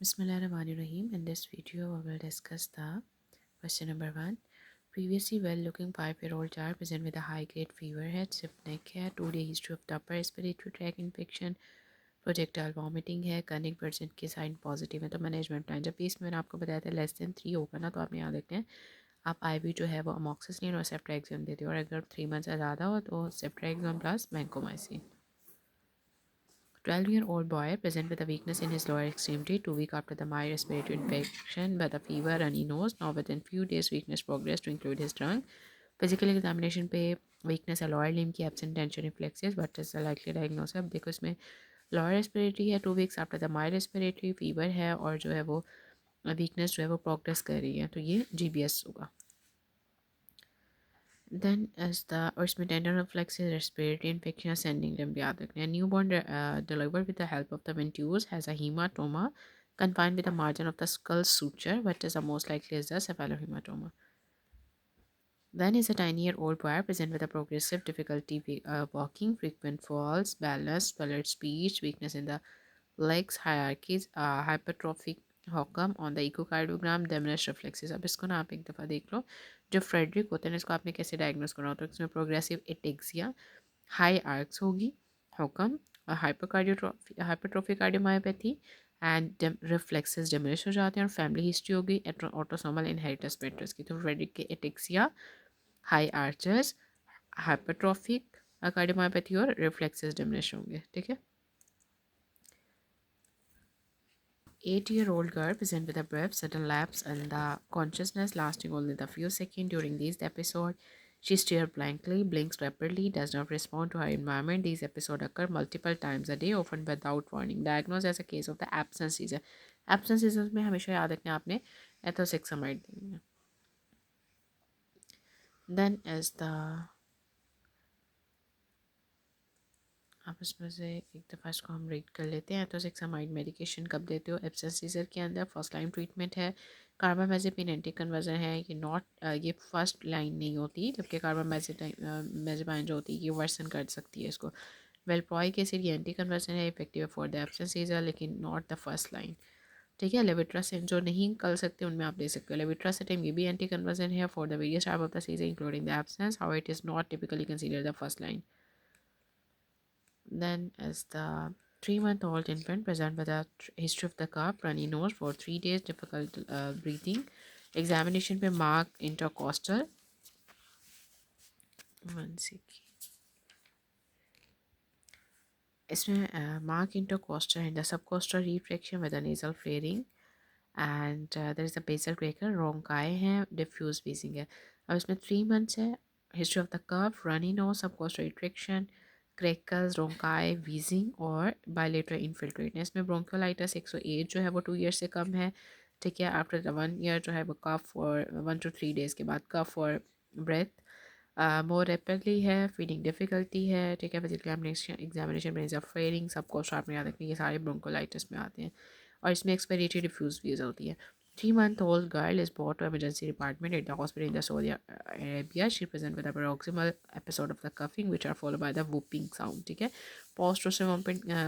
Bismillahirrahmanirrahim. In this video, we will discuss the question number 1. Previously well-looking 5-year-old child present with a high-grade fever, head, stiff neck है, 2-day history of the upper respiratory tract infection, projectile vomiting है, chronic percent के sign positive है। तो management plan, जब भी इसमें मैंने आपको बताया था <3 होगा ना, तो आपने याद रखना है आप IV जो है वो अमोक्सिसिलिन और सेफ्ट्राक्सोन देते हो, और अगर 3 मंथ से ज़्यादा हो तो ceftriaxone plus vancomycin. 12-year-old boy present with a weakness in his lower extremity 2 weeks after the mild respiratory infection with a fever, runny nose. Now within few days weakness progressed to include his tongue. Physical examination पे weakness है lower limb की, absent tension reflexes. What is the likely diagnosis? अब देखो इसमें lower respiratory है, 2 weeks after the mild respiratory, fever है, और जो है वो weakness जो है वो progress कर रही है, तो ये GBS होगा। Then as the or इसमें tendon reflexes, respiratory infection, ascending limb याद रखना है। Newborn delivered with the help of the ventouse has a hematoma confined with the margin of the skull suture, but is the most likely is the cephalohematoma. Then is a tiny-year-old boy present with a progressive difficulty walking, frequent falls, balance, slurred speech, weakness in the legs, hierarchies, hypertrophic हॉकम on the echocardiogram, diminish reflexes. अब इसको ना आप एक दफ़ा देख लो। जो Frederick होते हैं इसको आपने कैसे डायग्नोस करना होता है, इसमें प्रोग्रेसिव एटेक्सिया, हाई आर्क्स होगी, हॉकम, hypertrophy cardiomyopathy and reflexes diminish हो जाते हैं, और फैमिली हिस्ट्री होगी ऑटोसोमल इनहेरिटेंस पेट्रस की। तो फ्रेडरिक के ataxia, high arches, hypertrophic cardiomyopathy और रिफ्लेक्सेस डिमिनिश होंगे। ठीक है। 8-year-old girl present with a brief sudden lapse in the consciousness lasting only the few seconds. During these episodes, she stares blankly, blinks rapidly, does not respond to her environment. These episodes occur multiple times a day, often without warning. Diagnosed as a case of the absence seizure. Absence seizures में हमेशा याद रखना है आपने एथोसेक्सामाइड देनी है. Then is the आप इसमें से एक दफ़ा इसको हम रीड कर लेते हैं। तो सेक्सामाइड मेडिकेशन कब देते हो? एब्सेंस सीजर के अंदर फर्स्ट लाइन ट्रीटमेंट है। कार्बामेज़ेपिन एंटी कन्वर्जन है, ये फर्स्ट लाइन नहीं होती, जबकि कार्बामेज़ेपाइन जो होती है ये वर्सन कर सकती है इसको। वेलप्रोइक एसिड ये एंटी कन्वर्जन है, effective for the absence seizure, लेकिन नॉट द फर्स्ट लाइन। ठीक है। लेविट्रासिन जो नहीं कर सकते उनमें आप दे सकते हो। लेविट्रासिन ये भी एंटी कन्वर्जन है for the various type of the seizure including the absence, how it is not typically consider the first line. Then as the 3-month-old infant present with a history of the cough, runny nose for 3 days, difficult breathing. Examination पे mark intercostal. One second. इसमें mark intercostal and the subcostal retraction with a nasal flaring, and there is a basal cracker, rhonchi है, diffuse wheezing है। अब इसमें 3 months है, history of the cough, runny nose, subcostal retraction, crackles, रोंकाई, wheezing और bilateral infiltrate. इसमें bronchiolitis 108 जो है वो 2 ईयर से कम है। ठीक है। आफ्टर द 1 ईयर जो है वो कफ और 1 to 3 डेज़ के बाद कफ और ब्रेथ मोर रैपिडली है, फीडिंग डिफ़िकल्टी है। ठीक है। फिजिकल एग्जामिनेशन में ऑफ फेयरिंग, सबको शार्प में याद रखना, ये सारे ब्रोंकोलाइटिस में आते हैं, और इसमें एक्सपेरेटरी डिफ्यूज वीज होती है। 3-month-old girl is brought to emergency department at the hospital in the Saudi Arabia. She presents with a paroxysmal episode of the coughing, which are followed by the whooping sound. ठीक है। Post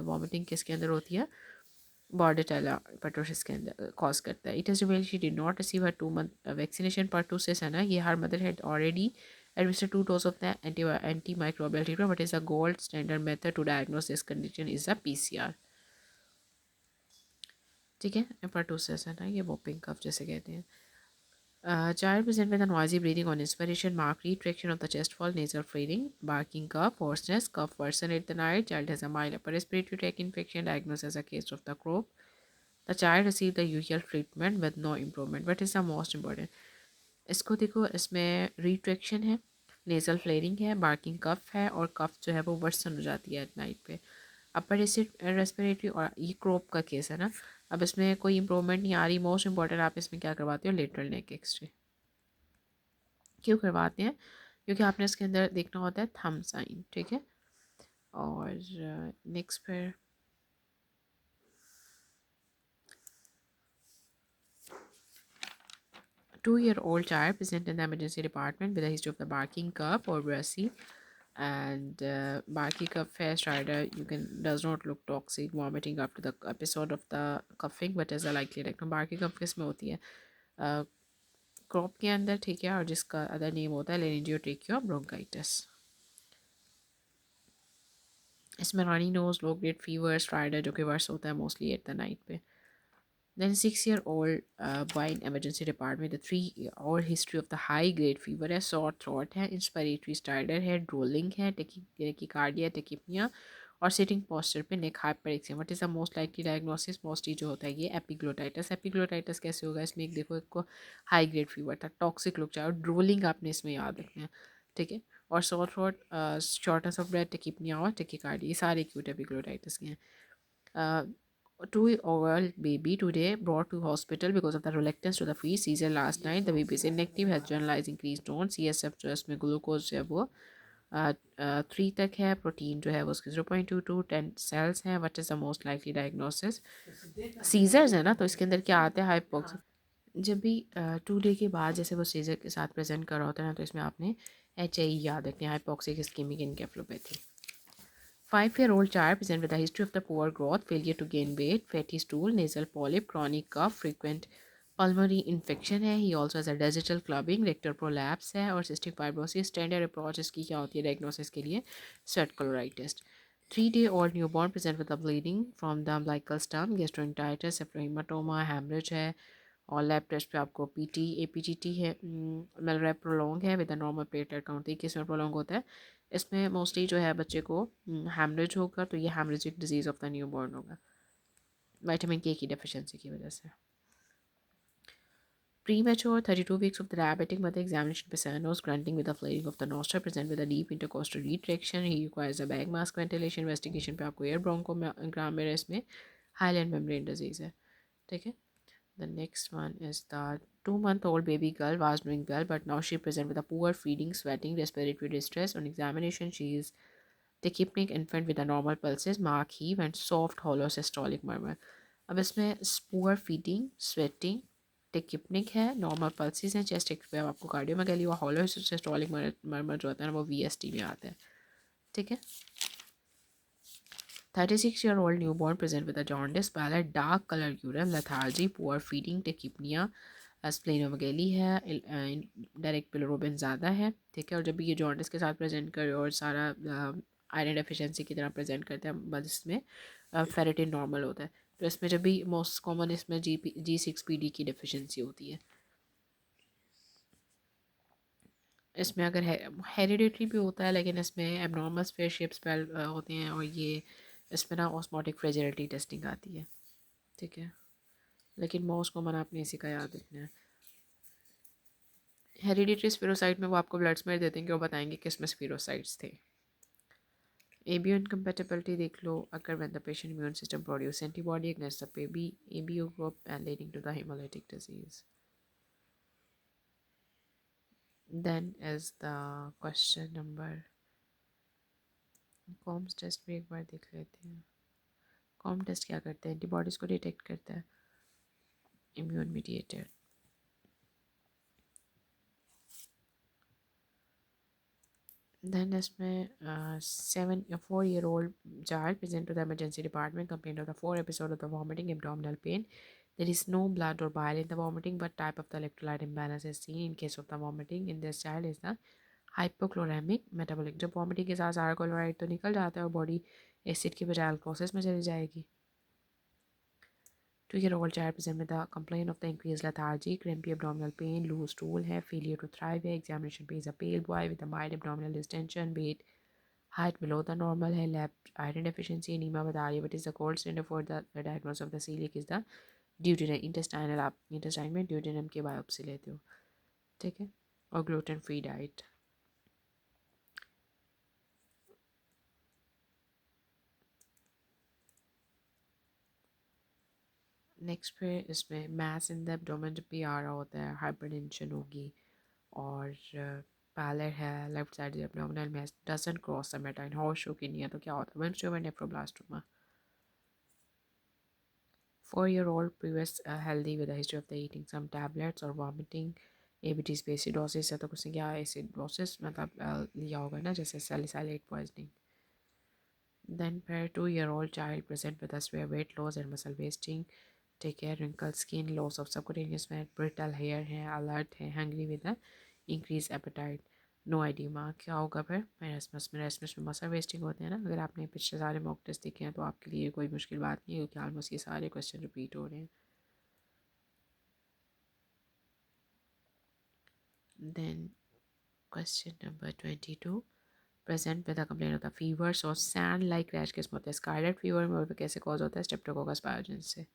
vomiting किसके अंदर होती है? बॉर्डेटेला पेट्रोसिस के अंदर cause करता है। It is revealed she did not receive her 2 month vaccination. Pertussis है ना, ये her mother had already administered 2 doses of the antimicrobial treatment. What is the gold standard method to diagnose this condition is a PCR. ठीक है। Pertussis है ना, ये whopping कफ जैसे कहते हैं। Child present with a noisy breathing on inspiration, marked retraction of the chest wall, nasal flaring, barking cough, hoarseness, cough worsen at the night. Child has a mild upper respiratory tract infection, diagnosed as a case of the croup. The child received the usual treatment with no improvement. What is the most important? इसको देखो, इसमें retraction है, nasal flaring है, barking कफ है, और कफ जो है वो वर्सन हो जाती है एट नाइट पे। अपर रेस्पिरेटरी, और ये क्रोप का केस है ना। अब इसमें कोई इंप्रूवमेंट नहीं आ रही। मोस्ट इंपॉर्टेंट आप इसमें क्या करवाते हो? लेटरल नेक एक्सरे। क्यों करवाते हैं? क्योंकि आपने इसके अंदर देखना होता है थंब साइन। ठीक है। और नेक्स्ट पर 2-year-old child present in the emergency department with a history of the barking cough or brassy. And Barky Cup Hair Strider you can does not look toxic vomiting after the episode of the cuffing but as a likely diagnosis. Barky Cup किस में होती है crop के अंदर, ठीक है, और जिसका अदर नेम होता है लेरिंजियोट्रेकिया ब्रोंकाइटिस। इसमें runny nose, low grade fever, strider जो कि वर्स होता है मोस्टली एट द नाइट पे। Then 6-year-old boy in emergency department with a 3-year-old history of the high grade fever है, sore throat है, inspiratory stridor है, drooling है, tachycardia, tachypnea और sitting posture पे neck hyperexia। What is the most likely diagnosis? Mostly जो होता है ये epiglottitis। epiglottitis कैसे होगा? इसमें एक देखो, एक को हाई ग्रेड फीवर था, टॉक्सिक लुक चाहिए और ड्रोलिंग आपने इसमें याद रखना है, ठीक है। और sore throat, shortness of breath, tachypnea और tachycardia, ये सारे acute epiglottitis के हैं। uh, 2-year-old baby today brought to hospital because of the reluctance to the feed, seizure last night, the baby is inactive, has generalized increased tone, CSF जो है उसमें glucose जो है वो 3 तक है, प्रोटीन जो है वो उसकी 0.22, 10 सेल्स हैं। What is the most likely diagnosis? Seizures है ना, तो इसके अंदर क्या आता है? हाइपोक्स। जब भी 2 डे के बाद जैसे वो सीजर के साथ प्रेजेंट कर रहा होता है ना, तो इसमें आपने HAE याद रखना है, hypoxic ischaemic encephalopathy. 5-year-old child present with a history of the poor growth, failure to gain weight, fatty stool, nasal polyp, chronic cough, frequent pulmonary infection है। He also has a digital clubbing, rectal prolapse है और cystic fibrosis। Standard approach इसकी क्या होती है diagnosis के लिए? sweat chloride test। 3-day-old newborn present with a bleeding from the umbilical stump, gastroenteritis, hematoma, hemorrhage है। और लैब टेस्ट पे आपको PT APGT है, मेलरैप प्रोलोंग है with a normal platelet count. देखिए इसमें प्रोलोंग होता है, इसमें मोस्टली जो है बच्चे को हैमरेज होगा, तो ये haemorrhagic disease of the new born होगा विटामिन K की डेफिशिएंसी की वजह से। Premature 32 weeks of the diabetic mother, examination by nose, grunting with a flaring of the nostril, present with a deep intercostal retraction. He requires a bag mask ventilation। Investigation पे आपको air bronchogram में इसमें highland membrane disease है, ठीक है। The next one is the 2-month-old baby girl was doing well, but now she presents with a poor feeding, sweating, respiratory distress. On examination, she is tachypnic infant with a normal pulses, mark heave, and soft hollow systolic murmur. अब इसमें poor feeding, sweating, टिकिपनिक है, normal pulses हैं, chest पे आपको cardiomegaly और hollow systolic murmur जो होता है ना वो VST में आता है, ठीक है। 36-year-old newborn present with a jaundice, pallid, dark color urine, lethargy, poor feeding, tachypnea, स्प्लेनोमेगेली है, डायरेक्ट बिलोरुबिन ज़्यादा है, ठीक है। और जब भी ये जॉन्डिस के साथ प्रेजेंट करे और सारा आयरन डेफिशिएंसी की तरह प्रेजेंट करते हैं, बस इसमें फेरेटिन नॉर्मल होता है। तो इसमें जब भी मोस्ट कॉमन इसमें G6PD की डेफिशिएंसी होती है। इसमें अगर हेरिडिटरी भी होता है, लेकिन इसमें एबनॉर्मल स्फेयर शेप स्पेल होते हैं और ये इसमें ना ऑस्मोटिक फ्रेजिलिटी टेस्टिंग आती है, ठीक है। लेकिन मोस्ट कॉमन आपने इसी का याद रखना है। हेरिडिटरी स्पिरोसाइट में वो आपको ब्लड स्मेयर देते हैं कि वो बताएंगे किस में स्पिरोसाइट्स थे। ABO incompatibility देख लो, अगर when the patient immune system produce antibody against the ABO group and leading to the hemolytic disease. Then is the question number, Coombs test भी एक बार देख लेते हैं। कॉम टेस्ट क्या करते हैं? एंटीबॉडीज़ को डिटेक्ट करता है, इम्यून मीडिएटेड। Then इसमें 4-year-old child present to the emergency department, complained of the 4 episode of the vomiting, abdominal pain. There is no blood or bile in the vomiting, but type of the electrolyte imbalance is seen in case of the vomiting in this child is the hypochloremic metabolic। जब vomiting के साथ सारा chloride तो निकल जाता है और body acid की बजाय अल्कोसिस में चली जाएगी। 2-year-old child present with the complaint of the increased lethargy, crampy abdominal pain, loose stool है, failure to thrive है, examination पे is a pale boy with a mild abdominal distension, weight height below the normal है, lab iron deficiency, anemia बता रही है, but is the gold standard for the diagnosis of the celiac is the duodenal intestinal, आप intestine में duodenum के biopsy लेते हो, ठीक है। और gluten free diet। नेक्स्ट पे इसमें मैस इन द एब्डोमेन जब भी आ रहा होता है, हाइपरटेंशन होगी और पैलर है, left side abdominal mass doesn't cross the midline, हॉर्स शो की नहीं है, तो क्या होता है? वेंस्ट्रोमा nephroblastoma. 4-year-old previous healthy with a history of the eating some tablets or vomiting, ABT acidosis है तो उसने क्या एसिडोसिस मतलब लिया होगा ना, जैसे सैलिसाइलेट पॉइजनिंग। देन फिर 2-year-old child present with a severe weight loss and muscle wasting, take care, wrinkled skin, loss of subcutaneous fat, brittle hair है, alert है, hungry with a increased appetite, no edema। क्या होगा फिर? Marasmus में muscle wasting होते हैं ना। अगर आपने पिछले सारे मॉक टेस्ट देखे हैं तो आपके लिए कोई मुश्किल बात नहीं है, क्योंकि ऑलमोस्ट ये सारे क्वेश्चन रिपीट हो रहे हैं। Then question number 22, present with a complaint होता है फीवर्स और सैंड लाइक रैश किस में होता है? स्कारलेट फीवर में, और कैसे कॉज होता है? स्ट्रेप्टोकोकस पायोजेंस से।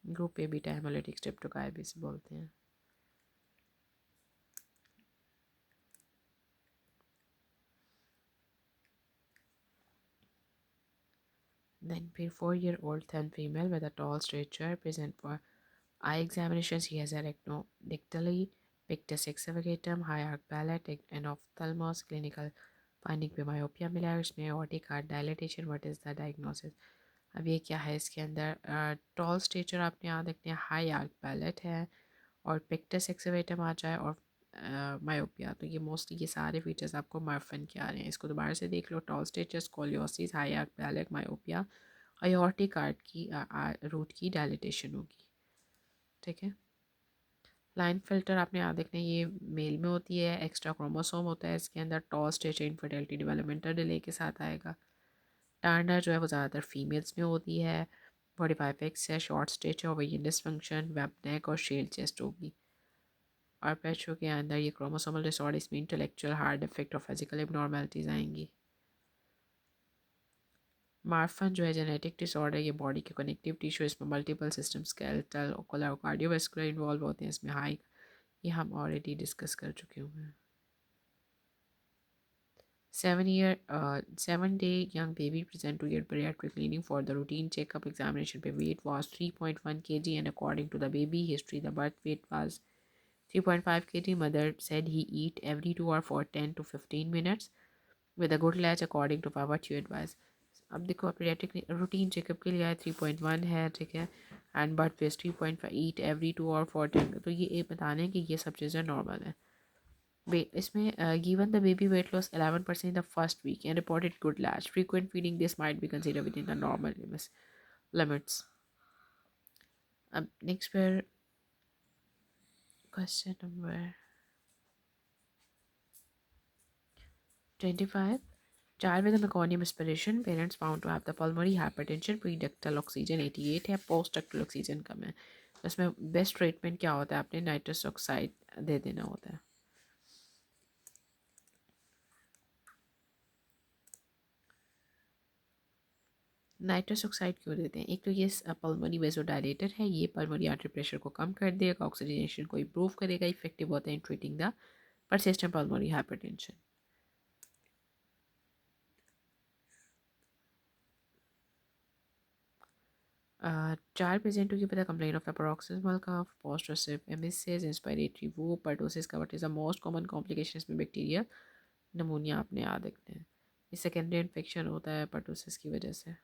ग्रुप ए बीटा हेमोलिटिक स्ट्रेप्टोकाइटिस बोलते हैं। Then फिर 4-year-old thin female with a tall stature present for eye examination. She has erectodictally pictus excavatum, high arc palate, and ophthalmos. Clinical finding पे myopia मिला है उसमें, aortic heart dilatation. What is the diagnosis? अब ये क्या है इसके अंदर? टॉल स्टेचर आपने याद रखना है, हाई आर्क पैलेट है, और पिक्टस एक्सेवेटम आ जाए, और मायोपिया। तो ये मोस्टली ये सारे फीचर्स आपको मार्फन के आ रहे हैं। इसको दोबारा से देख लो। Tall stature, scoliosis, high arch palate, myopia, aortic आर्ट की रूट की डायलिटेशन होगी। ठीक है। लाइन फिल्टर आपने याद रखना है, ये मेल में होती है, एक्स्ट्रा क्रोमोसोम होता है इसके अंदर, tall stature infertility developmental delay के साथ आएगा। टर्नर जो है वो ज़्यादातर फीमेल्स में होती है। 45X है, short stature, ovarian dysfunction, web neck और शेल चेस्ट होगी। और पेशो के अंदर ये क्रोमोसोमल डिसऑर्डर, इसमें इंटेलेक्चुअल, हार्ट डिफेक्ट और फिजिकल एबनॉर्मेलिटीज़ आएंगी। मार्फन जो है जेनेटिक डिसऑर्डर, ये बॉडी के कनेक्टिव टिश्यू, इसमें मल्टीपल सिस्टम, स्केलेटल, ओकुलर और कार्डियोवास्कुलर इन्वॉल्व होते हैं इसमें। हाई, ये हम ऑलरेडी डिस्कस कर चुके हुए हैं। 7 day young baby present to get pediatric cleaning for the routine checkup examination. The weight was 3.1 kg and according to the baby history, the birth weight was 3.5 kg. Mother said he eat every 2 hours for 10 to 15 minutes with a good latch according to what you advise. अब देखो paediatric routine checkup के लिए आया 3.1 है, ठीक है, and birth weight 3.5, eat every 2 hours for 10। तो ये बताने हैं कि ये सब चीज़ें नॉर्मल है। इसमें given the baby weight loss 11% in the first week and reported good latch, frequent feeding this might be considered within the normal limits. अब next पर question number 25. Child with a meconium aspiration, parents found to have the pulmonary hypertension, pre-ductal oxygen 88 है, post-ductal oxygen कम है। तो इसमें best treatment क्या होता है? आपने नाइट्रस ऑक्साइड दे देना होता है। नाइट्रस ऑक्साइड क्यों देते हैं? एक तो ये पल्मोनी वेजोडाइलेटर है, ये पल्मोनी आर्टरी प्रेशर को कम कर देगा, ऑक्सीजनेशन को इम्प्रूव करेगा, इफेक्टिव होता है इन treating the persistent pulmonary hypertension. Child present to you with a complaint of a paroxysmal cough, post-recessive emesis, inspiratory whoop, pertussis का what is the most common complication इसमें bacterial नमूनिया आपने याद रखना है। ये सेकेंडरी इन्फेक्शन होता है pertussis की वजह से।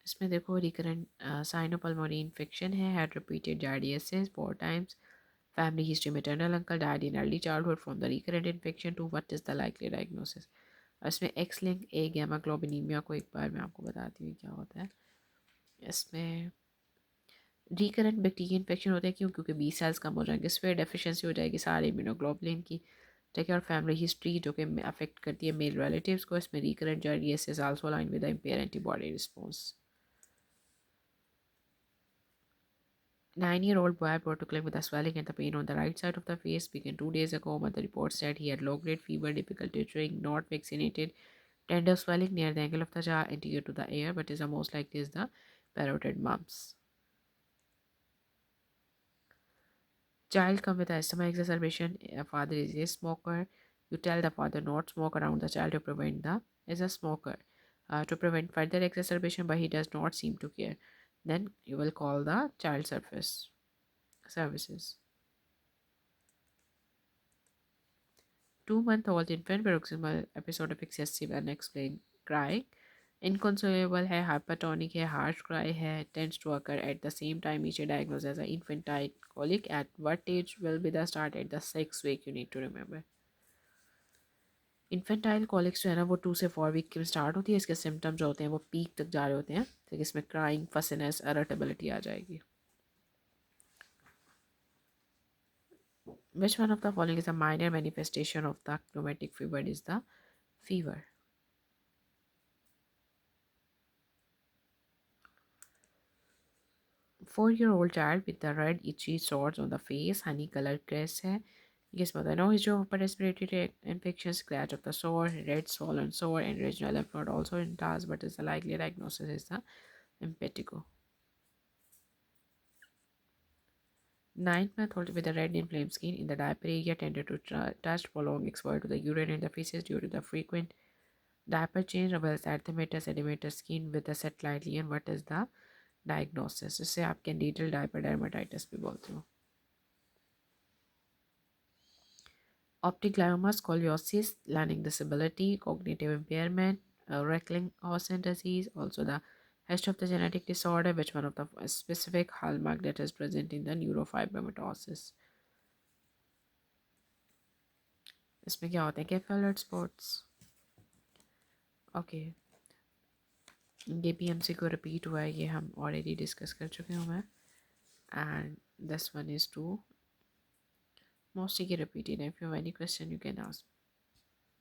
इसमें देखो रिकरेंट साइनोपल्मोनरी इन्फेक्शन है, had repeated जार्डियसिस 4 times, family history maternal uncle died in early childhood from the recurrent infection to what is the likely diagnosis। और इसमें एक्स लिंक ए गैमा ग्लोबिनीमिया को एक बार मैं आपको बताती हूँ क्या होता है। इसमें रिकरेंट बैक्टीरिया इन्फेक्शन होता है, क्यों? क्योंकि बी सेल्स कम हो जाएंगे, स्फेयर डेफिशिएंसी हो जाएगी सारे इम्यूनोग्लोबुलिन की, ठीक है। और फैमिली हिस्ट्री जो कि अफेक्ट करती है मेल रिलेटिव्स को, इसमें recurrent giardiasis also align with the impair antibody response. 9-year-old boy brought to clinic with a swelling and the pain on the right side of the face began 2 days ago. Mother report said he had low-grade fever, difficulty chewing, not vaccinated, tender swelling near the angle of the jaw anterior to the ear, but is the most likely is the parotid mumps. Child come with asthma exacerbation. A father is a smoker. You tell the father not smoke around the child to prevent the is a smoker to prevent further exacerbation, but he does not seem to care. Then you will call the child services. 2-month-old infant paroxysmal episode of excessive unexplained crying. Inconsolable है, hypertonic है, harsh cry है, tends to occur at the same time each are diagnosed as an infantile colic. At what age will be the start? At the 6th week, you need to remember. Infantile colics जो है ना वो 2 से 4 week में start होती है. इसके symptom जो होते हैं वो पीक तक जा रहे होते हैं. तो इसमें क्राइंग, फसीनेस, इरिटेबिलिटी आ जाएगी. Which one of the following is a minor manifestation of the rheumatic fever? Is the fever. 4-year-old child with the red itchy sores on the face, honey colored crest है. Yes, but I know is जो upper respiratory infection, scratch of the sore, red swollen sore, and regional lymph node also in TAS, but is the likely diagnosis is the impetigo. Ninth month old with a red inflamed skin in the diaper area tended to touch prolonged exposure to the urine and the feces due to the frequent diaper change reveals erythematous sedimentous skin with a satellite lesion. What is the diagnosis? इससे आप candidal diaper dermatitis भी बोलते हो. Optic glioma, scoliosis, learning disability, cognitive impairment, Reckling-Hausen disease, also the history of the genetic disorder, which one of the specific hallmark that is present in the neurofibromatosis. इसमें क्या होते हैं केफेलोइड spots. Okay, ये भी MC को repeat हुआ है, ये हम ऑलरेडी डिस्कस कर चुके हैं मैं. And this one is too mostly repeated. If you have any question you can ask.